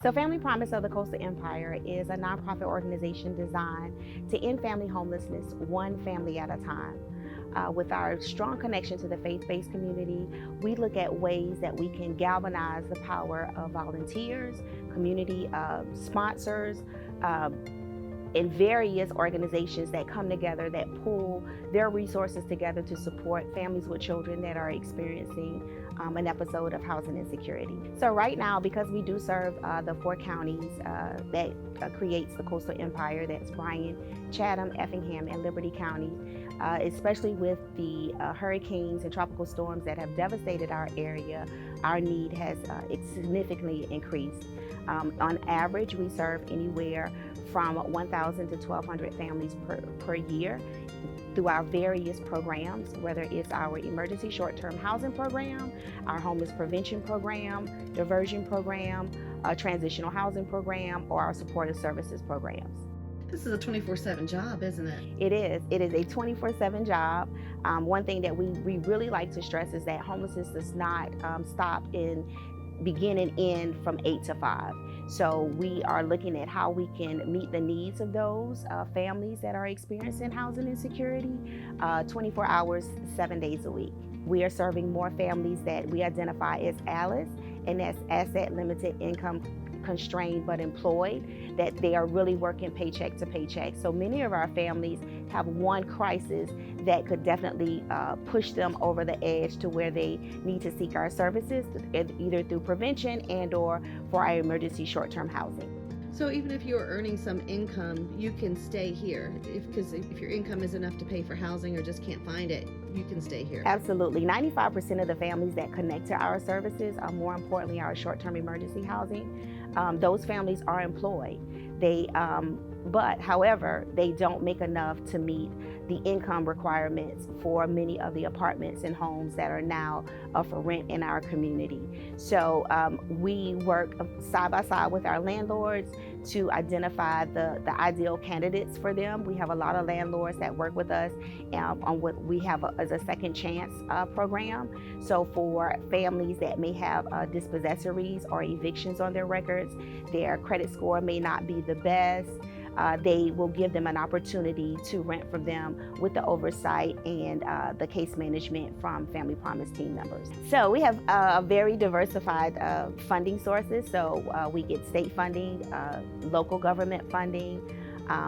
So Family Promise of the Coastal Empire is a nonprofit organization designed to end family homelessness one family at a time. With our strong connection to the faith-based community, we look at ways that we can galvanize the power of volunteers, community sponsors, uh, and various organizations that come together that pull their resources together to support families with children that are experiencing an episode of housing insecurity. So right now, because we do serve the four counties that creates the Coastal Empire, that's Bryan, Chatham, Effingham, and Liberty County, especially with the hurricanes and tropical storms that have devastated our area, our need has significantly increased. On average, we serve anywhere from 1,000 to 1,200 families per year through our various programs, whether it's our emergency short-term housing program, our homeless prevention program, diversion program, transitional housing program, or our supportive services programs. This is a 24/7 job, isn't it? It is. It is a 24/7 job. One thing that we really like to stress is that homelessness does not stop in begin and end from 8 to 5. So we are looking at how we can meet the needs of those families that are experiencing housing insecurity 24 hours, 7 days a week. We are serving more families that we identify as ALICE, and that's asset limited income constrained but employed, that they are really working paycheck to paycheck. So many of our families have one crisis that could definitely push them over the edge to where they need to seek our services, either through prevention and or for our emergency short-term housing. So even if you're earning some income, you can stay here. Because if your income is enough to pay for housing or just can't find it, you can stay here. Absolutely. 95% of the families that connect to our services, more importantly, our short-term emergency housing, those families are employed. But however, they don't make enough to meet the income requirements for many of the apartments and homes that are now for rent in our community. So we work side by side with our landlords to identify the ideal candidates for them. We have a lot of landlords that work with us on what we have as a second chance program. So for families that may have dispossessories or evictions on their records, their credit score may not be the best, they will give them an opportunity to rent from them with the oversight and the case management from Family Promise team members. So we have very diversified funding sources. So we get state funding, local government funding.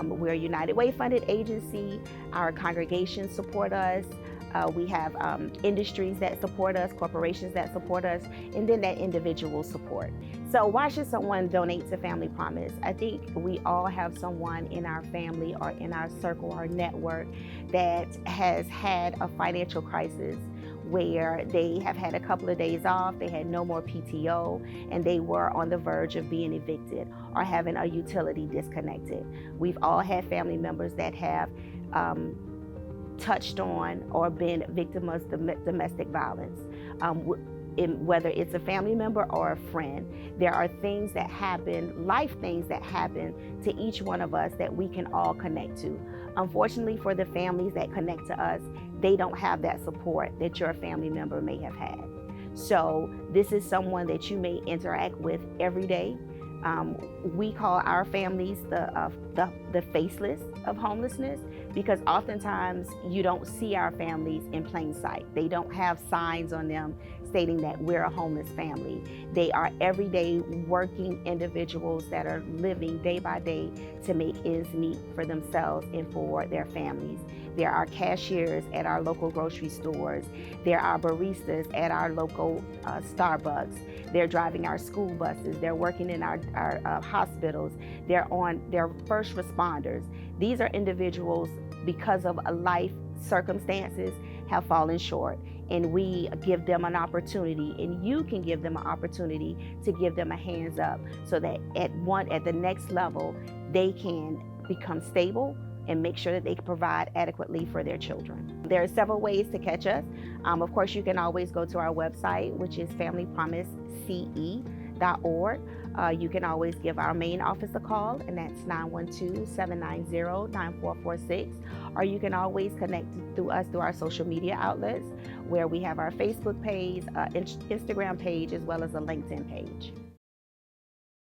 We're a United Way funded agency. Our congregations support us. We have industries that support us, corporations that support us, and then that individual support. So why should someone donate to Family Promise? I think we all have someone in our family or in our circle or network that has had a financial crisis where they have had a couple of days off, they had no more PTO, and they were on the verge of being evicted or having a utility disconnected. We've all had family members that have touched on or been victims of domestic violence. Whether it's a family member or a friend, there are things that happen, life things that happen to each one of us that we can all connect to. Unfortunately, for the families that connect to us, they don't have that support that your family member may have had. So this is someone that you may interact with every day. We call our families the faceless of homelessness, because oftentimes you don't see our families in plain sight. They don't have signs on them stating that we're a homeless family. They are everyday working individuals that are living day by day to make ends meet for themselves and for their families. There are cashiers at our local grocery stores. There are baristas at our local Starbucks. They're driving our school buses. They're working in our hospitals. They're first responders. These are individuals, because of life circumstances, have fallen short. And we give them an opportunity, and you can give them an opportunity to give them a hands up so that at the next level, they can become stable and make sure that they can provide adequately for their children. There are several ways to catch us. Of course, you can always go to our website, which is familypromisece.org. You can always give our main office a call, and that's 912-790-9446. Or you can always connect through us through our social media outlets, where we have our Facebook page, Instagram page, as well as a LinkedIn page.